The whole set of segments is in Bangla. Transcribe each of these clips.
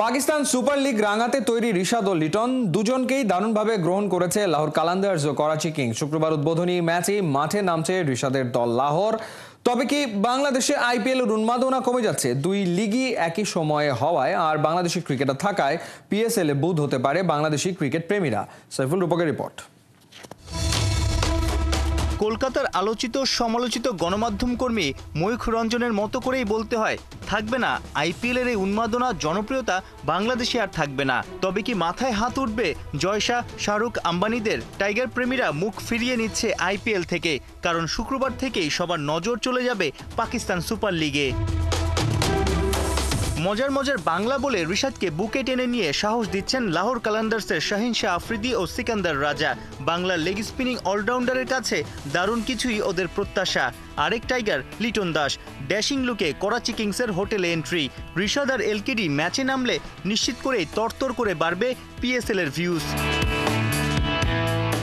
পাকিস্তান সুপার লিগ রাঙাতে তৈরি রিশাদ ও লিটন দুজনকেই দারুণভাবে গ্রহণ করেছে লাহোর কালান্দার্স ও করাচি কিংস। শুক্রবার উদ্বোধনী ম্যাচে মাঠে নামছে রিশাদের দল লাহোর। তবে কি বাংলাদেশে আইপিএল এর উন্মাদনা কমে যাচ্ছে? দুই লিগই একই সময়ে হওয়ায় আর বাংলাদেশি ক্রিকেটার থাকায় পিএসএল এ বুঁদ হতে পারে বাংলাদেশি ক্রিকেট প্রেমীরা। সাইফুল রূপকের রিপোর্ট। কলকাতার আলোচিত সমালোচিত গণমাধ্যম কর্মী ময়ূখ রঞ্জনের মতো করেই বলতে হয়, থাকবে না আইপিএলের এই উন্মাদনা, জনপ্রিয়তা বাংলাদেশে আর থাকবে না। তবে কি মাথায় হাত উঠবে জয়শা, শাহরুখ, আম্বানিদের? টাইগার প্রেমীরা মুখ ফিরিয়ে নিচ্ছে আইপিএল থেকে, কারণ শুক্রবার থেকেই সবার নজর চলে যাবে পাকিস্তান সুপার লিগে। মজার মজার বাংলা বলে রিশাদকে বুকে টেনে নিয়ে সাহস দিচ্ছেন লাহোর কালান্দার্সের শাহিন শাহ আফ্রিদি ও সিকান্দার রাজা। বাংলার লেগ স্পিনিং অলরাউন্ডারের কাছে দারুণ কিছুই ওদের প্রত্যাশা। আরেক টাইগার লিটন দাস ড্যাশিং লুকে করাচি কিংসের হোটেলে এন্ট্রি। রিশাদ আর এলকেডি ম্যাচে নামলে নিশ্চিত করেই তরতর করে বাড়বে পিএসএল এর ভিউজ।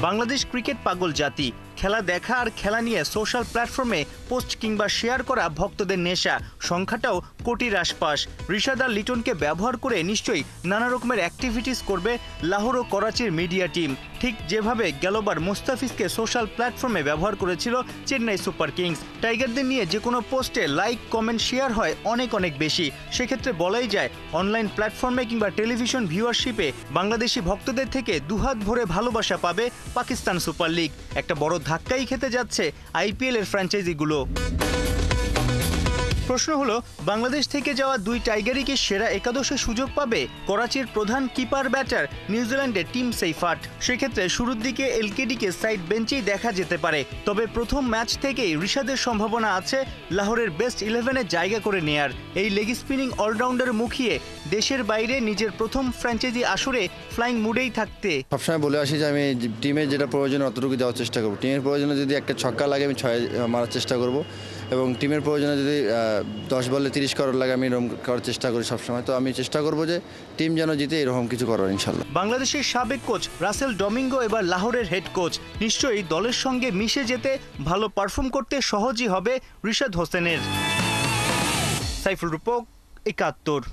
বাংলাদেশ ক্রিকেট পাগল জাতি, খেলা দেখা আর খেলা নিয়ে সোশ্যাল প্ল্যাটফর্মে পোস্ট কিংবা শেয়ার করা ভক্তদের নেশা, সংখ্যাটাও কোটির আশপাশ। রিশাদ আর লিটনকে ব্যবহার করে নিশ্চয়ই নানা রকমের অ্যাক্টিভিটিস করবে লাহোর ও করাচির মিডিয়া টিম, ঠিক যেভাবে গেলবার মুস্তাফিজকে সোশ্যাল প্ল্যাটফর্মে ব্যবহার করেছিল চেন্নাই সুপার কিংস। টাইগারদের নিয়ে যে কোনো পোস্টে লাইক, কমেন্ট, শেয়ার হয় অনেক অনেক বেশি। সেক্ষেত্রে বলাই যায় অনলাইন প্ল্যাটফর্মে কিংবা টেলিভিশন ভিউয়ারশিপে বাংলাদেশি ভক্তদের থেকে দুহাত ভরে ভালোবাসা পাবে পাকিস্তান সুপার লিগ। একটা বড় ধাক্কাই খেতে যাচ্ছে আইপিএল এর ফ্র্যাঞ্চাইজিগুলো। প্রশ্ন হলো, বাংলাদেশ থেকে যাওয়া দুই টাইগারই কি সেরা একাদশে সুযোগ পাবে? করাচির প্রধান কিপার ব্যাটার নিউজিল্যান্ডের টিম সেইফাট। সেক্ষেত্রে শুরুর দিকে এলকেডিকে সাইড বেঞ্চেই দেখা যেতে পারে। তবে প্রথম ম্যাচ থেকেই রিশাদের সম্ভাবনা আছে লাহোরের বেস্ট 11-এ জায়গা করে নেয়ার। এই লেগ স্পিনিং অলরাউন্ডার মুখিয়ে দেশের বাইরে নিজের প্রথম ফ্র্যাঞ্চাইজি আসরে ফ্লাইং মুডেই থাকতে সবসময় বলে আসি যে আমি টিমের যেটা প্রয়োজন অতটুকু দেওয়ার চেষ্টা করবো। টিমের প্রয়োজনে যদি একটা ছক্কা লাগে আমি 6 মারার চেষ্টা করব, এবং টিমের প্রয়োজনে যদি 10 বলে 30 করার লাগে আমি এরকম করার চেষ্টা করি সবসময়। তো আমি চেষ্টা করব যে টিম যেন জিতে, এরকম কিছু করার ইনশাল্লাহ। বাংলাদেশের সাবেক কোচ রাসেল ডমিঙ্গো এবার লাহোরের হেড কোচ। নিশ্চয়ই দলের সঙ্গে মিশে যেতে, ভালো পারফর্ম করতে সহজই হবে রিশাদ হোসেনের। সাইফুল রূপক, ৭১।